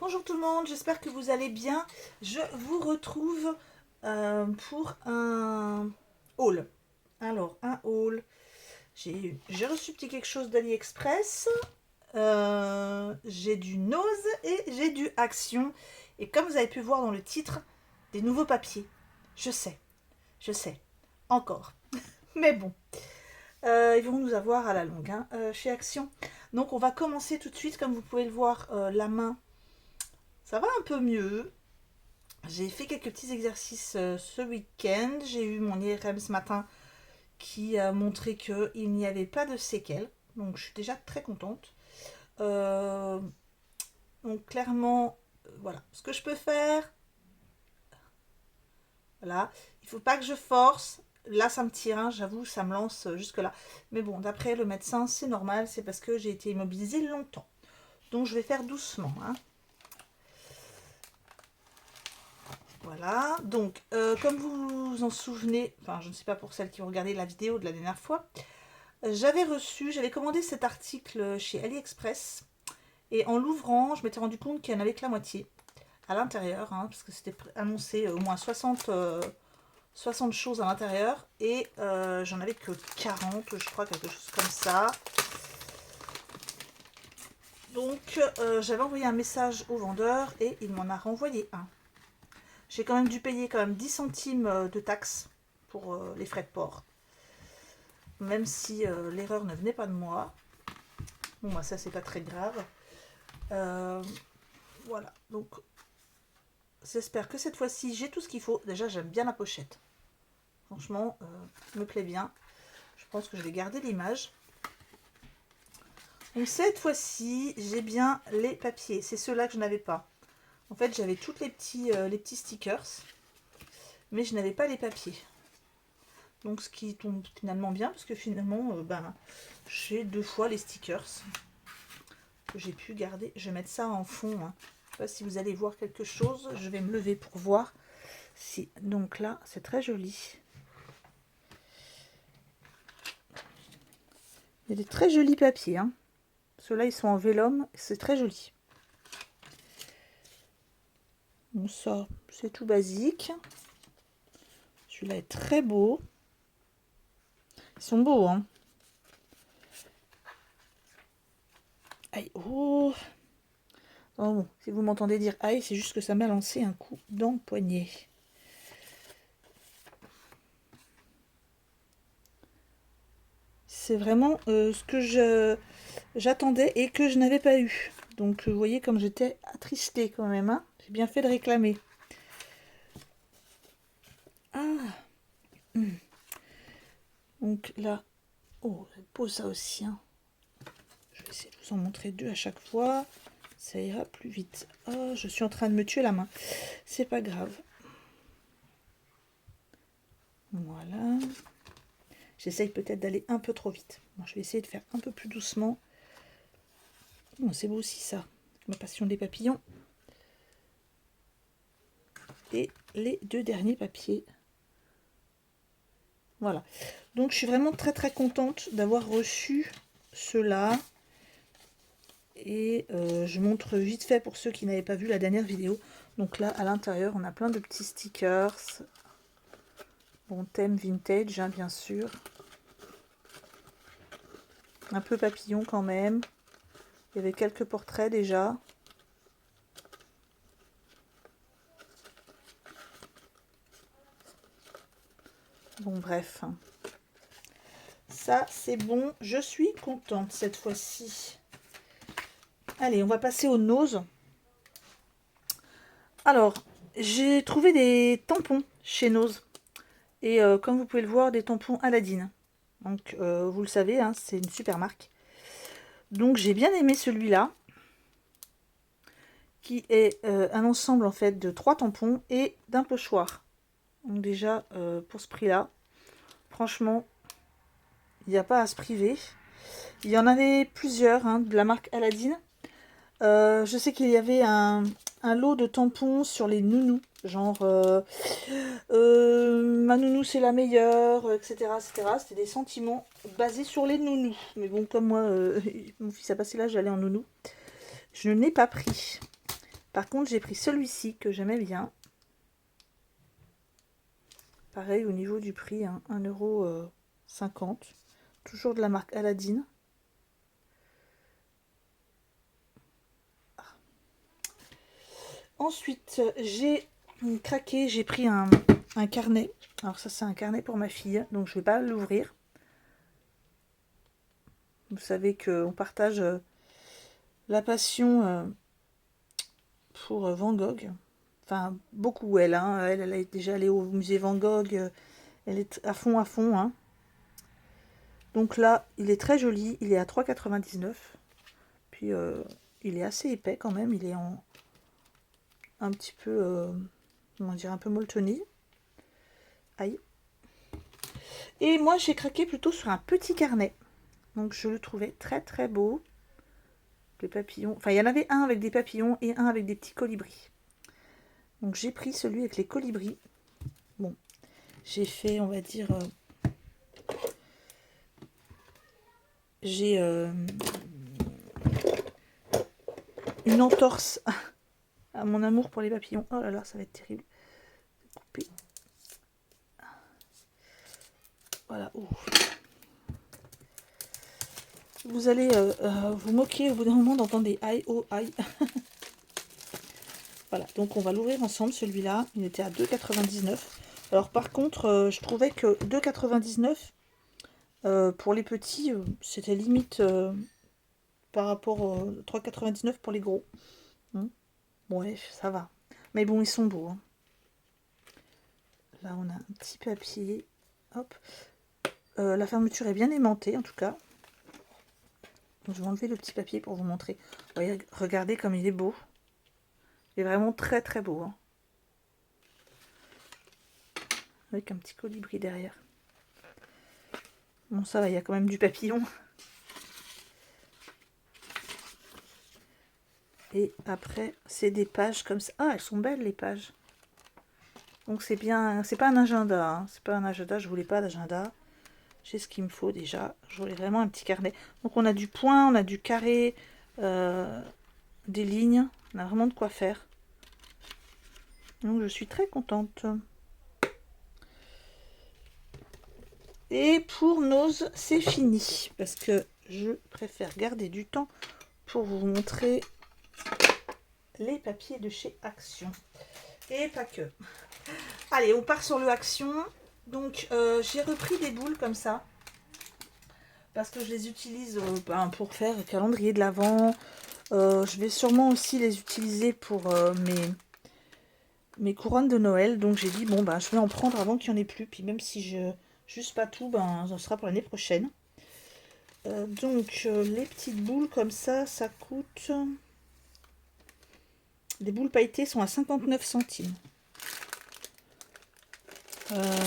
Bonjour tout le monde, j'espère que vous allez bien. Je vous retrouve pour un haul. Alors, un haul. J'ai reçu petit quelque chose d'AliExpress. J'ai du Nose et j'ai du Action. Et comme vous avez pu voir dans le titre, des nouveaux papiers. Je sais, encore. Mais bon, ils vont nous avoir à la longue chez Action. Donc on va commencer tout de suite, comme vous pouvez le voir, la main. Ça va un peu mieux. J'ai fait quelques petits exercices ce week-end. J'ai eu mon IRM ce matin qui a montré qu'il n'y avait pas de séquelles. Donc je suis déjà très contente. Euh, donc clairement, voilà. Ce que je peux faire, voilà. Il ne faut pas que je force. Là, ça me tire, hein, j'avoue, ça me lance jusque-là. Mais bon, d'après le médecin, c'est normal. C'est parce que j'ai été immobilisée longtemps. Donc je vais faire doucement, hein. Voilà, donc comme vous vous en souvenez, enfin je ne sais pas pour celles qui ont regardé la vidéo de la dernière fois, j'avais commandé cet article chez AliExpress et en l'ouvrant, je m'étais rendu compte qu'il n'y en avait que la moitié à l'intérieur, hein, parce que c'était annoncé au moins 60 choses à l'intérieur et j'en avais que 40, je crois, quelque chose comme ça. Donc j'avais envoyé un message au vendeur et il m'en a renvoyé un. J'ai quand même dû payer quand même 10 centimes de taxes pour les frais de port. Même si l'erreur ne venait pas de moi. Bon, bah, ça, c'est pas très grave. Voilà. Donc, j'espère que cette fois-ci, j'ai tout ce qu'il faut. Déjà, j'aime bien la pochette. Franchement, me plaît bien. Je pense que je vais garder l'image. Donc, cette fois-ci, j'ai bien les papiers. C'est ceux-là que je n'avais pas. En fait, j'avais tous les petits stickers. Mais je n'avais pas les papiers. Donc ce qui tombe finalement bien, parce que finalement, j'ai 2 fois les stickers que j'ai pu garder. Je vais mettre ça en fond, hein. Je ne sais pas si vous allez voir quelque chose. Je vais me lever pour voir. Si. Donc là, c'est très joli. Il y a des très jolis papiers, hein. Ceux-là, ils sont en vélum. C'est très joli. Bon, ça, c'est tout basique. Celui-là est très beau. Ils sont beaux, hein. Aïe, oh. Oh bon, si vous m'entendez dire aïe, c'est juste que ça m'a lancé un coup dans le poignet. C'est vraiment ce que j'attendais et que je n'avais pas eu. Donc vous voyez comme j'étais attristée quand même, hein. J'ai bien fait de réclamer. Ah. Donc là, oh, c'est beau ça aussi, hein. Je vais essayer de vous en montrer 2 à chaque fois. Ça ira plus vite. Oh, je suis en train de me tuer la main. C'est pas grave. Voilà. J'essaye peut-être d'aller un peu trop vite. Bon, je vais essayer de faire un peu plus doucement. Bon, c'est beau aussi ça. Ma passion des papillons. Et les 2 derniers papiers. Voilà. Donc je suis vraiment très très contente d'avoir reçu ceux-là. Et je montre vite fait pour ceux qui n'avaient pas vu la dernière vidéo. Donc là, à l'intérieur, on a plein de petits stickers. Bon, thème vintage, hein, bien sûr. Un peu papillon quand même. Il y avait quelques portraits déjà. Bon, bref. Ça, c'est bon. Je suis contente cette fois-ci. Allez, on va passer aux noses. Alors, j'ai trouvé des tampons chez Nose. Et comme vous pouvez le voir, des tampons Aladdin. Donc, vous le savez, hein, c'est une super marque. Donc, j'ai bien aimé celui-là. Qui est un ensemble en fait de 3 tampons et d'un pochoir. Donc déjà, pour ce prix-là, franchement, il n'y a pas à se priver. Il y en avait plusieurs, hein, de la marque Aladdin. Je sais qu'il y avait un lot de tampons sur les nounous. Genre, ma nounou c'est la meilleure, etc. etc. C'était des sentiments basés sur les nounous. Mais bon, comme moi, mon fils a passé l'âge d'aller en nounou, je ne l'ai pas pris. Par contre, j'ai pris celui-ci que j'aimais bien. Pareil au niveau du prix, hein, 1,50 €. Toujours de la marque Aladdin. Ensuite, j'ai craqué, j'ai pris un carnet. Alors ça, c'est un carnet pour ma fille, donc je ne vais pas l'ouvrir. Vous savez qu'on partage la passion pour Van Gogh. Enfin, beaucoup, elle. Hein. Elle est déjà allée au musée Van Gogh. Elle est à fond, hein. Donc là, il est très joli. Il est à 3,99 €. Puis, il est assez épais quand même. Il est en un petit peu, comment dire, un peu molletonné. Aïe. Et moi, j'ai craqué plutôt sur un petit carnet. Donc, je le trouvais très, très beau. Les papillons. Enfin, il y en avait un avec des papillons et un avec des petits colibris. Donc, j'ai pris celui avec les colibris. Bon, j'ai fait, on va dire... j'ai une entorse à mon amour pour les papillons. Oh là là, ça va être terrible. Couper. Voilà. Ouh. Vous allez vous moquer au bout d'un moment d'entendre des aïe, oh aïe. Voilà, donc on va l'ouvrir ensemble celui-là. Il était à 2,99 €. Alors par contre, je trouvais que 2,99 € pour les petits, c'était limite par rapport aux 3,99 € pour les gros. Bon, ouais, ça va. Mais bon, ils sont beaux. Hein. Là, on a un petit papier. Hop. La fermeture est bien aimantée, en tout cas. Donc, je vais enlever le petit papier pour vous montrer. Vous voyez, regardez comme il est beau. Il est vraiment très, très beau. Hein. Avec un petit colibri derrière. Bon, ça va, il y a quand même du papillon. Et après, c'est des pages comme ça. Ah, elles sont belles, les pages. Donc, c'est bien. C'est pas un agenda. Hein. C'est pas un agenda. Je voulais pas d'agenda. J'ai ce qu'il me faut déjà. Je voulais vraiment un petit carnet. Donc, on a du point, on a du carré, des lignes. On a vraiment de quoi faire. Donc, je suis très contente. Et pour Nose, c'est fini. Parce que je préfère garder du temps pour vous montrer les papiers de chez Action. Et pas que. Allez, on part sur le Action. Donc, j'ai repris des boules comme ça. Parce que je les utilise pour faire le calendrier de l'Avent. Je vais sûrement aussi les utiliser pour mes couronnes de Noël. Donc, j'ai dit, bon, je vais en prendre avant qu'il n'y en ait plus. Puis même si je juste pas tout, ça sera pour l'année prochaine. Donc, les petites boules comme ça, ça coûte... Les boules pailletées sont à 59 centimes.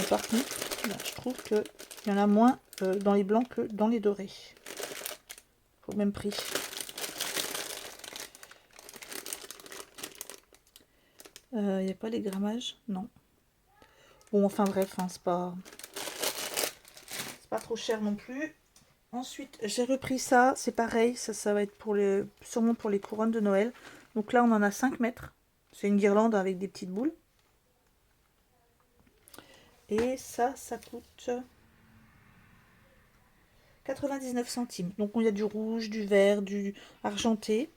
Par contre, là, je trouve qu'il y en a moins dans les blancs que dans les dorés. Au même prix. Il n'y a pas les grammages? Non. Bon, enfin bref, hein, c'est pas trop cher non plus. Ensuite, j'ai repris ça. C'est pareil, ça va être sûrement pour les couronnes de Noël. Donc là, on en a 5 mètres. C'est une guirlande avec des petites boules. Et ça coûte 99 centimes. Donc il y a du rouge, du vert, du argenté.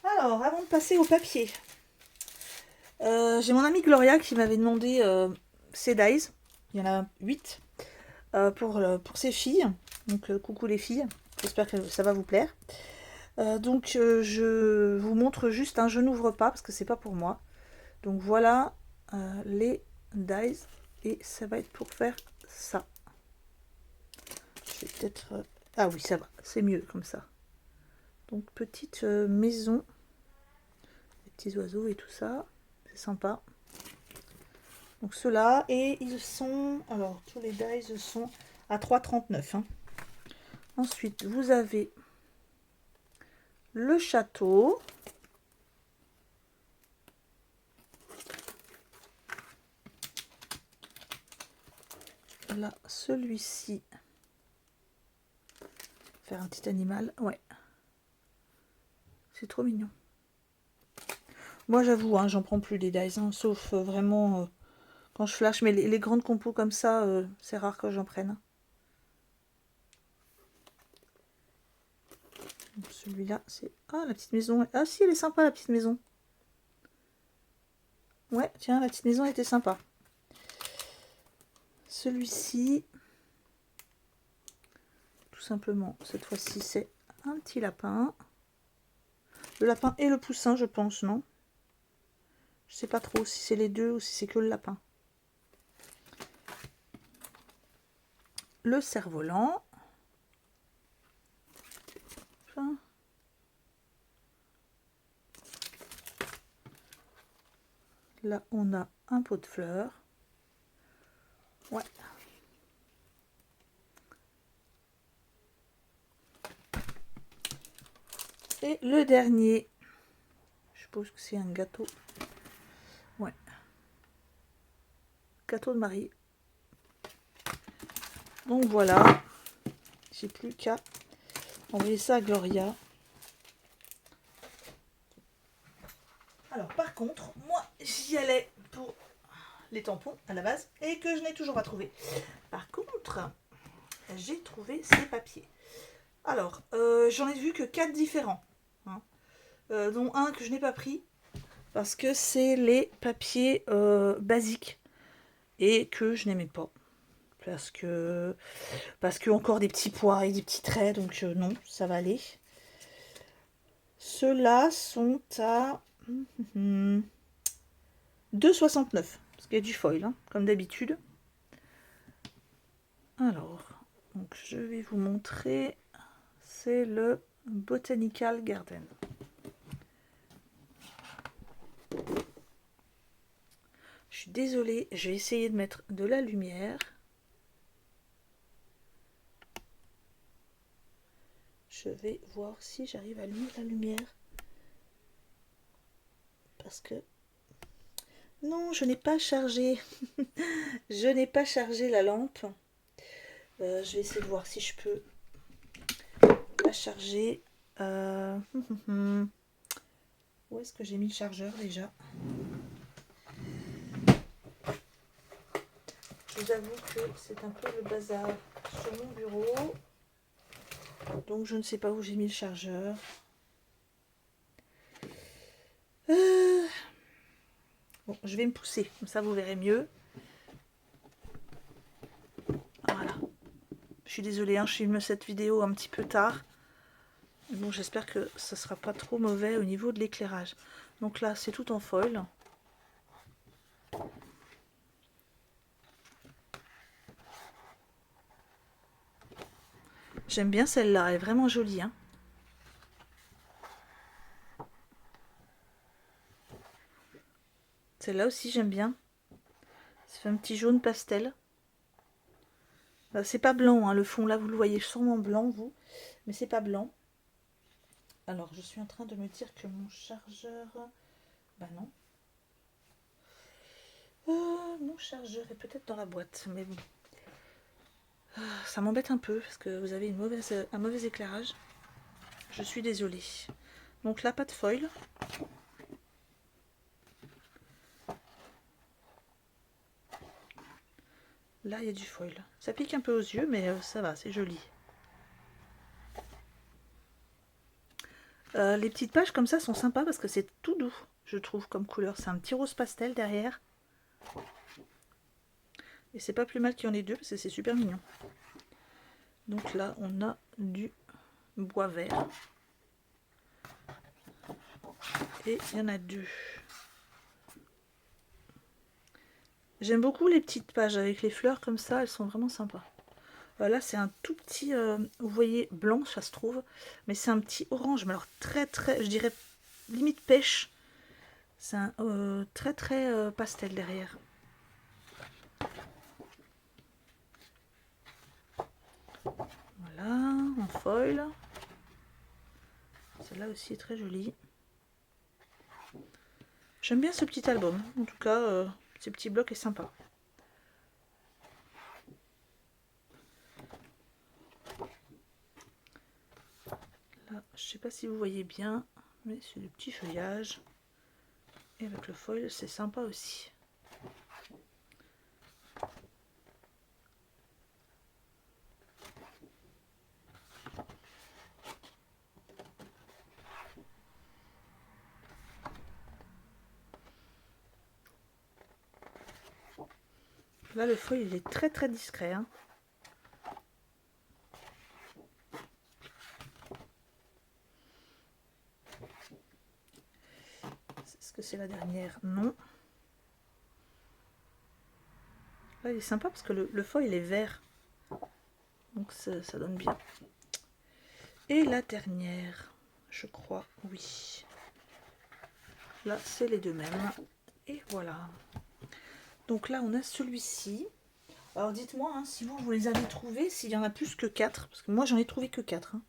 Alors, avant de passer au papier, j'ai mon amie Gloria qui m'avait demandé ces dies. Il y en a 8 pour ses filles. Donc coucou les filles, j'espère que ça va vous plaire. Donc je vous montre juste, je n'ouvre pas parce que c'est pas pour moi. Donc voilà les dies et ça va être pour faire ça. Je vais peut-être... Ah oui, ça va, c'est mieux comme ça. Donc petite maison, les petits oiseaux et tout ça, c'est sympa. Donc ceux-là, et ils sont... Alors, tous les dies sont à 3,39 €. Hein. Ensuite, vous avez le château. Là, celui-ci. Faire un petit animal, ouais. C'est trop mignon. Moi j'avoue, hein, j'en prends plus des dies, hein, sauf vraiment quand je flash, mais les grandes compos comme ça, c'est rare que j'en prenne. Celui-là, c'est... Ah, la petite maison. Ah si, elle est sympa, la petite maison. Ouais, tiens, la petite maison était sympa. Celui-ci, tout simplement, cette fois-ci, c'est un petit lapin. Le lapin et le poussin, je pense, non? Je sais pas trop si c'est les deux ou si c'est que le lapin. Le cerf-volant. Là, on a un pot de fleurs. Ouais. Et le dernier, je suppose que c'est un gâteau. Ouais. Gâteau de Marie. Donc voilà. J'ai plus qu'à envoyer ça à Gloria. Alors par contre, moi j'y allais pour les tampons à la base et que je n'ai toujours pas trouvé. Par contre, j'ai trouvé ces papiers. Alors, j'en ai vu que 4 différents, hein, dont un que je n'ai pas pris parce que c'est les papiers basiques et que je n'aimais pas. Parce que encore des petits pois et des petits traits, donc non, ça va aller. Ceux-là sont à 2,69, parce qu'il y a du foil, hein, comme d'habitude. Alors, donc je vais vous montrer, c'est le Botanical Garden. Je suis désolée, je vais essayer de mettre de la lumière. Je vais voir si j'arrive à allumer la lumière. Parce que... Non, je n'ai pas chargé. Je n'ai pas chargé la lampe. Je vais essayer de voir si je peux la charger. Où est-ce que j'ai mis le chargeur déjà? Je vous avoue que c'est un peu le bazar sur mon bureau. Donc je ne sais pas où j'ai mis le chargeur. Bon, je vais me pousser, comme ça vous verrez mieux. Voilà. Je suis désolée, hein, je filme cette vidéo un petit peu tard. Bon, j'espère que ça sera pas trop mauvais au niveau de l'éclairage. Donc là, c'est tout en foil. J'aime bien celle-là, elle est vraiment jolie, hein. Celle-là aussi, j'aime bien. Ça fait un petit jaune pastel. C'est pas blanc, hein, le fond, là, vous le voyez sûrement blanc, vous. Mais c'est pas blanc. Alors, je suis en train de me dire que mon chargeur... Bah non. Mon chargeur est peut-être dans la boîte, mais bon. Ça m'embête un peu, parce que vous avez un mauvais éclairage. Je suis désolée. Donc là, pas de foil. Là, il y a du foil. Ça pique un peu aux yeux, mais ça va, c'est joli. Les petites pages comme ça sont sympas parce que c'est tout doux, je trouve, comme couleur. C'est un petit rose pastel derrière. Et c'est pas plus mal qu'il y en ait deux parce que c'est super mignon. Donc là, on a du bois vert. Et il y en a deux. J'aime beaucoup les petites pages avec les fleurs comme ça, elles sont vraiment sympas. Là, c'est un tout petit, vous voyez, blanc, ça se trouve. Mais c'est un petit orange, mais alors très, je dirais limite pêche. C'est un très, pastel derrière. Voilà, en foil. Celle-là aussi est très jolie. J'aime bien ce petit album. En tout cas, ce petit bloc est sympa. Là, je sais pas si vous voyez bien, mais c'est le petit feuillage. Et avec le foil, c'est sympa aussi. Là, le foil, il est très très discret. Hein. Est-ce que c'est la dernière? Non. Là, il est sympa parce que le foil, il est vert. Donc, ça donne bien. Et la dernière, je crois, oui. Là, c'est les deux mêmes. Et voilà. Donc là, on a celui-ci. Alors dites-moi hein, si vous les avez trouvés, s'il y en a plus que 4. Parce que moi, j'en ai trouvé que 4. Hein.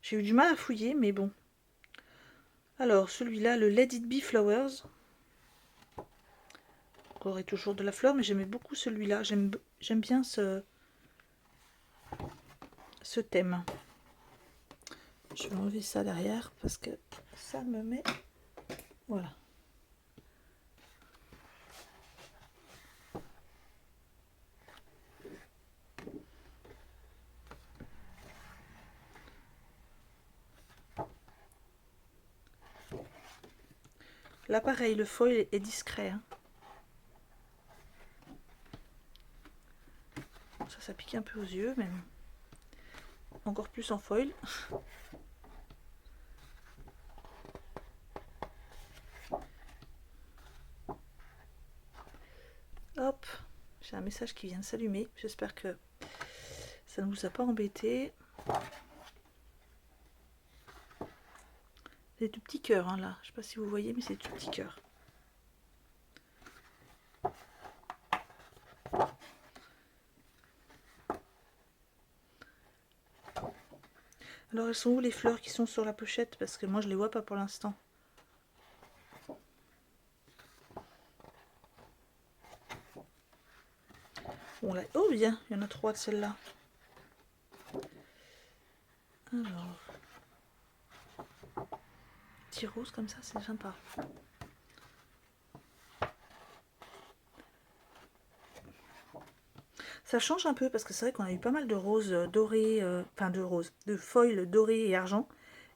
J'ai eu du mal à fouiller, mais bon. Alors, celui-là, le Let It Be Flowers. Encore et toujours de la fleur, mais j'aimais beaucoup celui-là. J'aime bien ce thème. Je vais enlever ça derrière parce que ça me met... Voilà. Là, pareil, le foil est discret. Hein. Ça pique un peu aux yeux, mais encore plus en foil. Hop, j'ai un message qui vient de s'allumer. J'espère que ça ne vous a pas embêté. Des tout petits cœurs hein, là. Je sais pas si vous voyez, mais c'est des tout petits cœurs. Alors elles sont où les fleurs qui sont sur la pochette? Parce que moi je les vois pas pour l'instant. Bon, là... Oh bien, il y en a 3 de celles-là. Alors, petit rose comme ça, c'est sympa. Ça change un peu parce que c'est vrai qu'on a eu pas mal de roses dorées, enfin de roses, de foil doré et argent.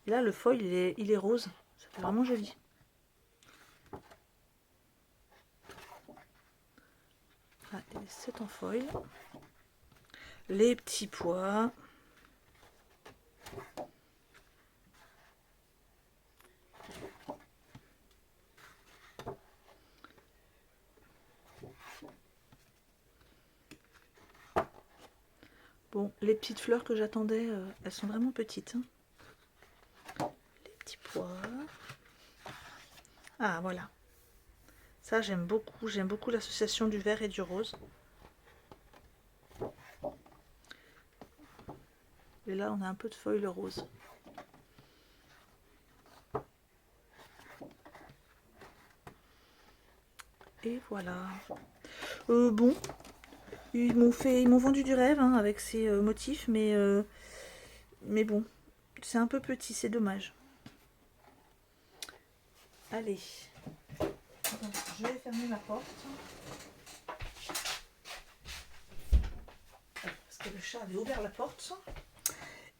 Et là, le foil, il est rose. Ça fait vraiment joli. Ah, c'est en foil. Les petits pois. Bon, les petites fleurs que j'attendais, elles sont vraiment petites. Hein. Les petits pois. Ah, voilà. Ça, j'aime beaucoup. J'aime beaucoup l'association du vert et du rose. Et là, on a un peu de foil rose. Et voilà. Bon, ils m'ont vendu du rêve hein, avec ces motifs, mais bon, c'est un peu petit, c'est dommage. Allez, je vais fermer ma porte. Parce que le chat avait ouvert la porte.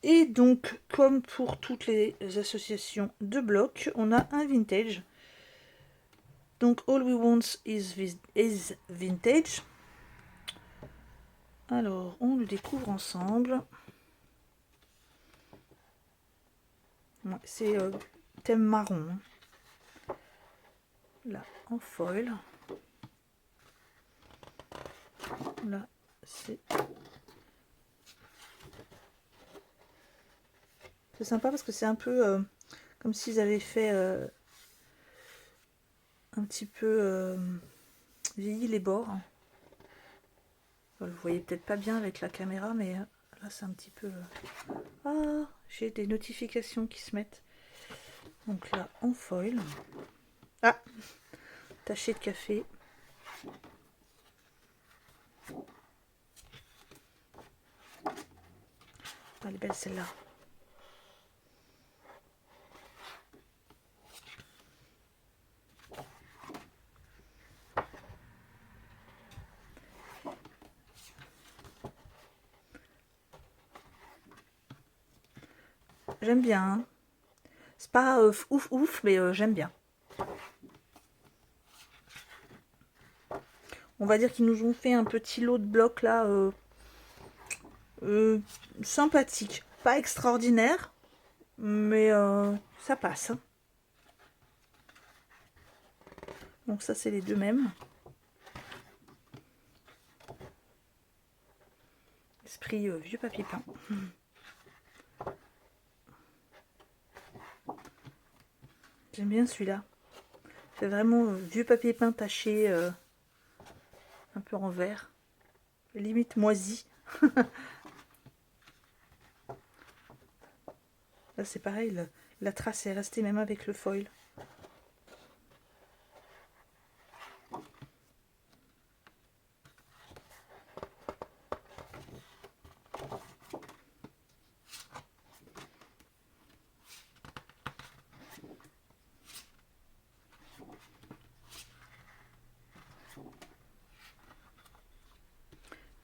Et donc, comme pour toutes les associations de blocs, on a un vintage. Donc, All We Want is Vintage. Alors, on le découvre ensemble. Ouais, c'est thème marron. Là, en foil. Là, c'est sympa parce que c'est un peu comme s'ils avaient fait un petit peu vieilli les bords. Vous voyez peut-être pas bien avec la caméra, mais là c'est un petit peu... Ah, j'ai des notifications qui se mettent. Donc là, en foil. Ah, taché de café. Ah, elle est belle celle-là. J'aime bien. Hein. C'est pas ouf ouf, mais j'aime bien. On va dire qu'ils nous ont fait un petit lot de blocs là, sympathique. Pas extraordinaire, mais ça passe. Hein. Donc ça, c'est les deux mêmes. Esprit vieux papier peint. J'aime bien celui-là. C'est vraiment vieux papier peint taché un peu en vert. Limite moisi. Là, c'est pareil. La trace est restée même avec le foil.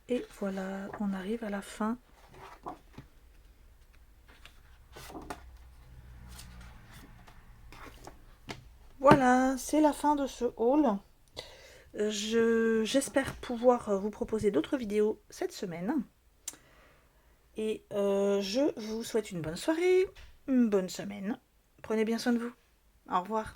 Et voilà, on arrive à la fin. Voilà, c'est la fin de ce haul. J'espère pouvoir vous proposer d'autres vidéos cette semaine. Et je vous souhaite une bonne soirée, une bonne semaine. Prenez bien soin de vous. Au revoir.